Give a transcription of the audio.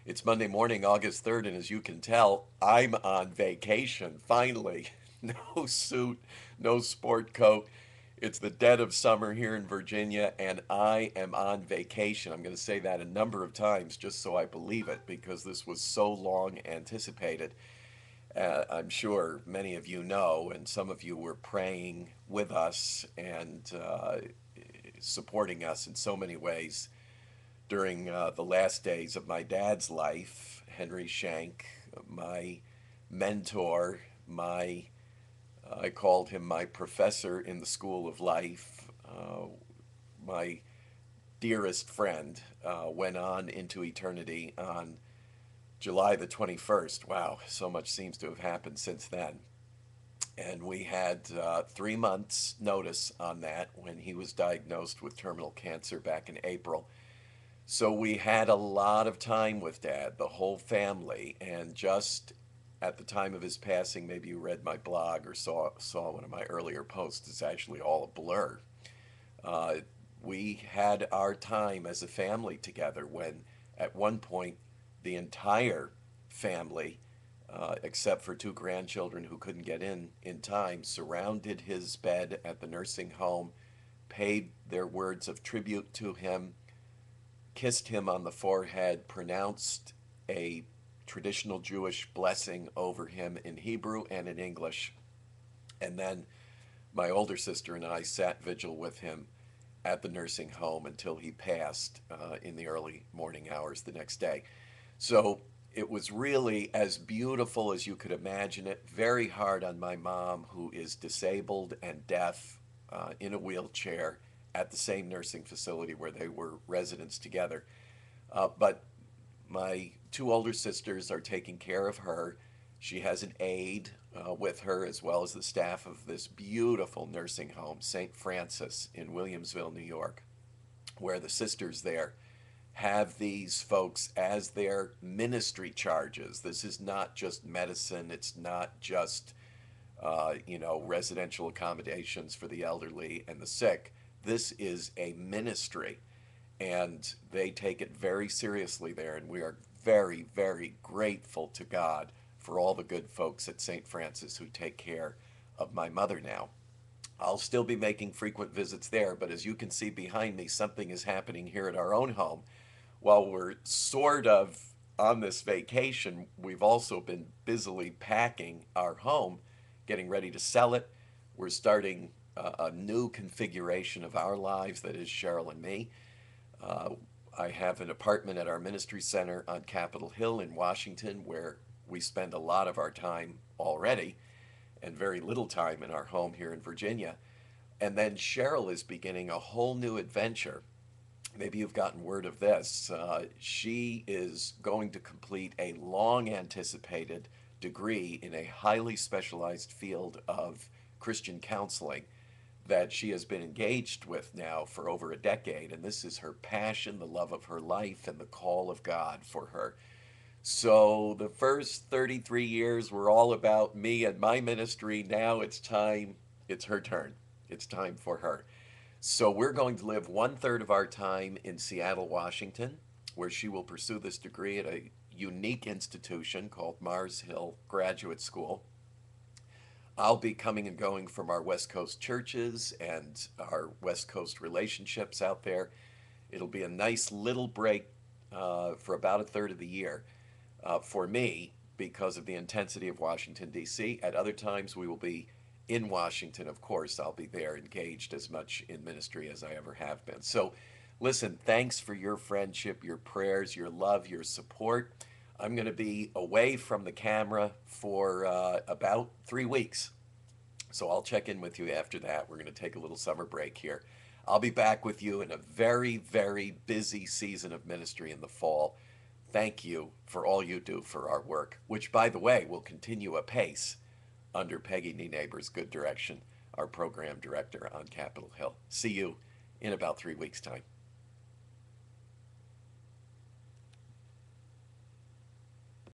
It's Monday morning, August 3rd, and as you can tell, I'm on vacation, finally. No suit, no sport coat. It's the dead of summer here in Virginia, and I am on vacation. I'm going to say that a number of times just so I believe it because this was so long anticipated. I'm sure many of you know, and some of you were praying with us and supporting us in so many ways during the last days of my dad's life. Henry Schenck, my mentor, I called him my professor in the school of life, my dearest friend, went on into eternity on July the 21st. Wow, so much seems to have happened since then. And we had 3 months' notice on that when he was diagnosed with terminal cancer back in April. So we had a lot of time with Dad, the whole family, and just at the time of his passing, maybe you read my blog or saw one of my earlier posts. It's actually all a blur. Uh, we had our time as a family together when, at one point, the entire family, except for two grandchildren who couldn't get in time, surrounded his bed at the nursing home, paid their words of tribute to him, kissed him on the forehead, pronounced a traditional Jewish blessing over him in Hebrew and in English. And then my older sister and I sat vigil with him at the nursing home until he passed in the early morning hours the next day. So it was really as beautiful as you could imagine it. Very hard on my mom, who is disabled and deaf in a wheelchair at the same nursing facility where they were residents together. But my two older sisters are taking care of her. She has an aide with her, as well as the staff of this beautiful nursing home, St. Francis in Williamsville, New York, where the sisters there have these folks as their ministry charges. This is not just medicine, it's not just residential accommodations for the elderly and the sick. This is a ministry, and they take it very seriously there. And we are very, very grateful to God for all the good folks at St. Francis who take care of my mother now. I'll still be making frequent visits there, but as you can see behind me, something is happening here at our own home. While we're sort of on this vacation, we've also been busily packing our home, getting ready to sell it. We're starting a new configuration of our lives, that is Cheryl and me. Uh, I have an apartment at our ministry center on Capitol Hill in Washington where we spend a lot of our time already and very little time in our home here in Virginia. And then Cheryl is beginning a whole new adventure. Maybe you've gotten word of this. She is going to complete a long anticipated degree in a highly specialized field of Christian counseling that she has been engaged with now for over a decade. And this is her passion, the love of her life, and the call of God for her. So the first 33 years were all about me and my ministry. Now it's time, it's her turn. It's time for her. So we're going to live 1/3 of our time in Seattle, Washington, where she will pursue this degree at a unique institution called Mars Hill Graduate School. I'll be coming and going from our West Coast churches and our West Coast relationships out there. It'll be a nice little break for about a third of the year for me because of the intensity of Washington, D.C. At other times, we will be in Washington, of course. I'll be there engaged as much in ministry as I ever have been. So, listen, thanks for your friendship, your prayers, your love, your support. I'm going to be away from the camera for about 3 weeks. So I'll check in with you after that. We're going to take a little summer break here. I'll be back with you in a very, very busy season of ministry in the fall. Thank you for all you do for our work, which, by the way, will continue apace under Peggy Neighbor's good direction, our program director on Capitol Hill. See you in about 3 weeks' time.